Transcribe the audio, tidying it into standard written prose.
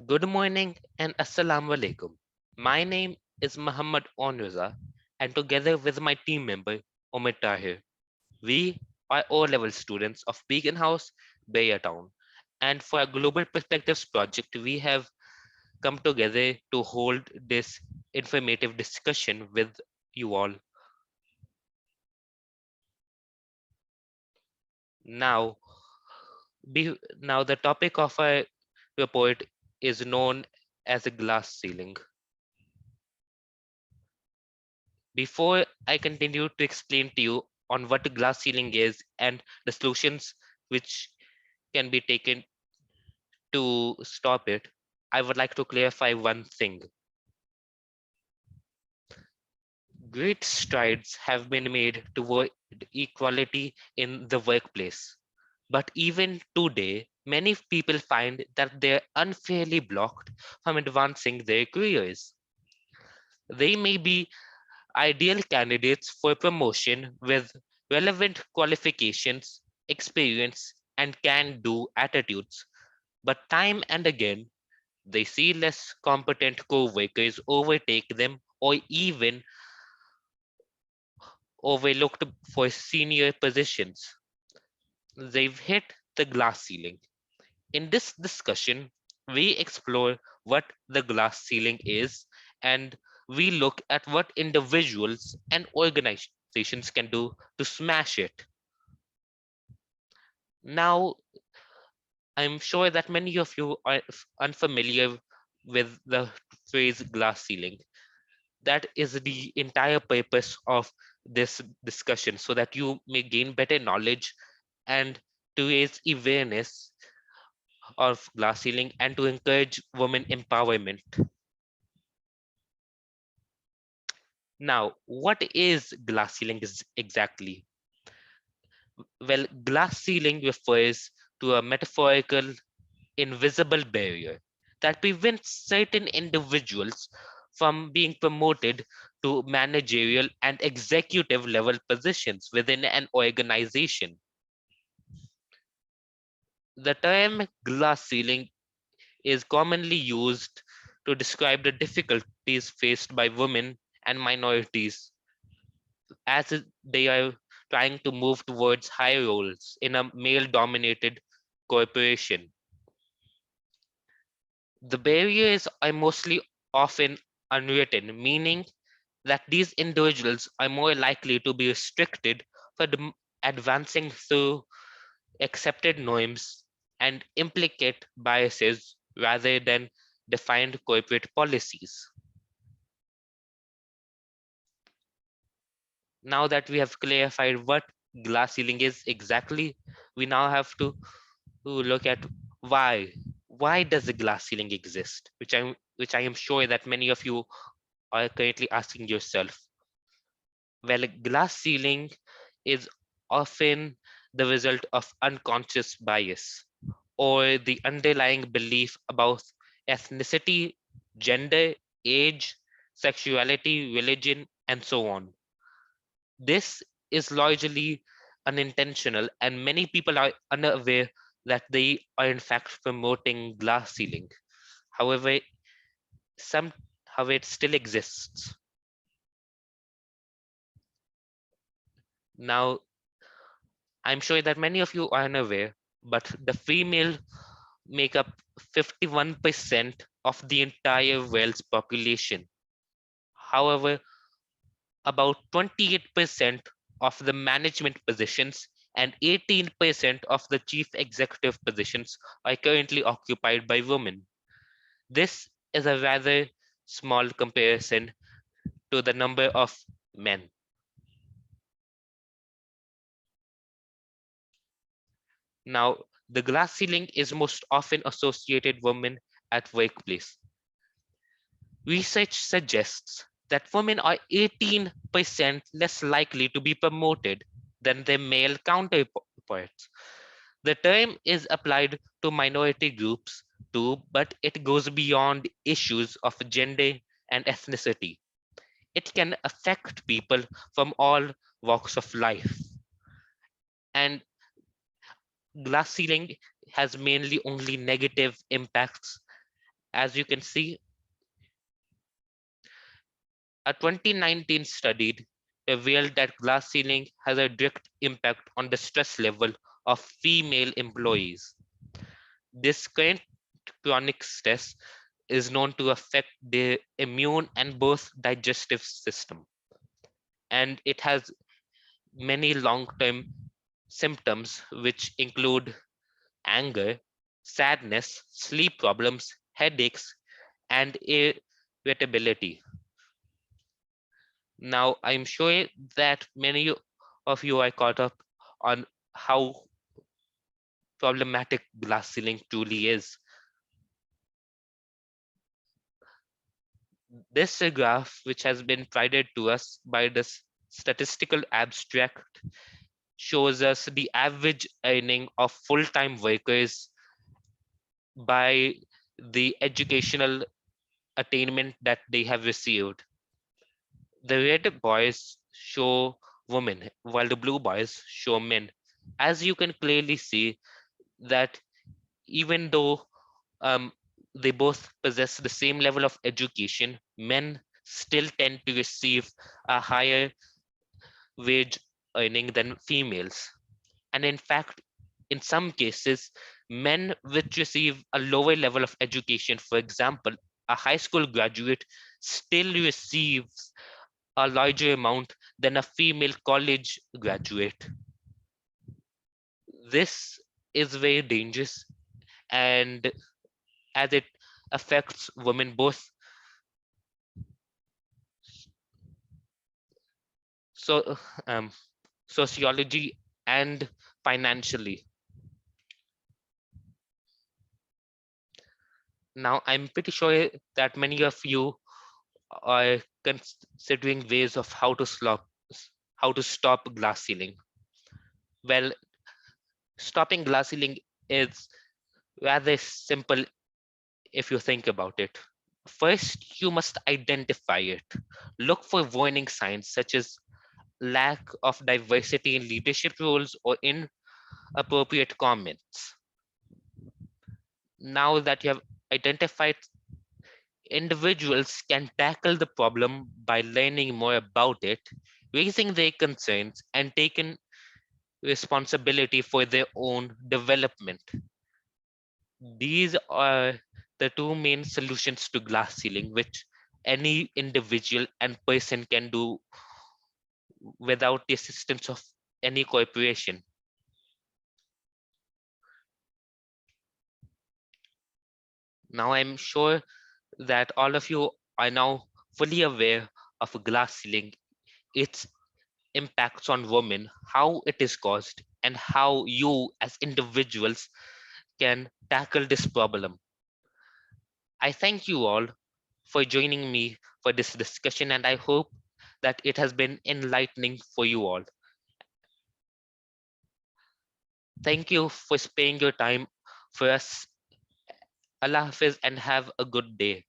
Good morning and Assalamu alaikum. My name is Muhammad Onruza, and together with my team member Omid Tahir, we are O-level students of Beacon House, Bayer Town. And for our Global Perspectives project, we have come together to hold this informative discussion with you all. Now, now the topic of our report is known as a glass ceiling. Before I continue to explain to you on what a glass ceiling is and the solutions which can be taken to stop it, I would like to clarify one thing. Great strides have been made toward equality in the workplace. But even today, many people find that they're unfairly blocked from advancing their careers. They may be ideal candidates for promotion with relevant qualifications, experience, and can do attitudes. But time and again, they see less competent co workers overtake them or even overlooked for senior positions. They've hit the glass ceiling. In this discussion, we explore what the glass ceiling is and we look at what individuals and organizations can do to smash it. Now, I'm sure that many of you are unfamiliar with the phrase glass ceiling. That is the entire purpose of this discussion, so that you may gain better knowledge and to raise awareness of glass ceiling and to encourage women empowerment. Now, what is glass ceiling exactly? Well, glass ceiling refers to a metaphorical invisible barrier that prevents certain individuals from being promoted to managerial and executive level positions within an organization. The term glass ceiling is commonly used to describe the difficulties faced by women and minorities as they are trying to move towards higher roles in a male dominated corporation. The barriers are mostly often unwritten, meaning that these individuals are more likely to be restricted from advancing through accepted norms and implicate biases rather than defined corporate policies. Now that we have clarified what glass ceiling is exactly, we now have to look at why. Why does the glass ceiling exist? Which I am sure that many of you are currently asking yourself. Well, glass ceiling is often the result of unconscious bias or the underlying belief about ethnicity, gender, age, sexuality, religion, and so on. This is largely unintentional, and many people are unaware that they are in fact promoting glass ceiling. However, some however it still exists. Now, I'm sure that many of you are unaware, but the female make up 51% of the entire world's population. However, about 28% of the management positions and 18% of the chief executive positions are currently occupied by women. This is a rather small comparison to the number of men. Now, the glass ceiling is most often associated women at workplace. Research suggests that women are 18% less likely to be promoted than their male counterparts. The term is applied to minority groups too, but it goes beyond issues of gender and ethnicity. It can affect people from all walks of life. And glass ceiling has mainly only negative impacts As you can see, a 2019 study revealed that glass ceiling has a direct impact on the stress level of female employees. This current chronic stress is known to affect the immune and both digestive system, and it has many long-term symptoms which include anger, sadness, sleep problems, headaches, and irritability. Now, I'm sure that many of you are caught up on how problematic glass ceiling truly is. This graph, which has been provided to us by this statistical abstract, shows us the average earning of full-time workers by the educational attainment that they have received. The red boys show women, while the blue boys show men. As you can clearly see, that even though um, they both possess the same level of education, men still tend to receive a higher wage earning than females. And in fact, in some cases, men which receive a lower level of education, for example, a high school graduate, still receives a larger amount than a female college graduate. This is very dangerous, and as it affects women both so um, sociology and financially. Now, I'm pretty sure that many of you are considering ways of how to stop glass ceiling. Well, stopping glass ceiling is rather simple if you think about it. First, you must identify it. Look for warning signs such as lack of diversity in leadership roles or inappropriate comments. Now that you have identified, individuals can tackle the problem by learning more about it, raising their concerns, and taking responsibility for their own development. These are the two main solutions to glass ceiling, which any individual and person can do without the assistance of any corporation. Now, I'm sure that all of you are now fully aware of glass ceiling, its impacts on women, how it is caused, and how you as individuals can tackle this problem. I thank you all for joining me for this discussion, and I hope that it has been enlightening for you all. Thank you for sparing your time for us. Allah Hafiz and have a good day.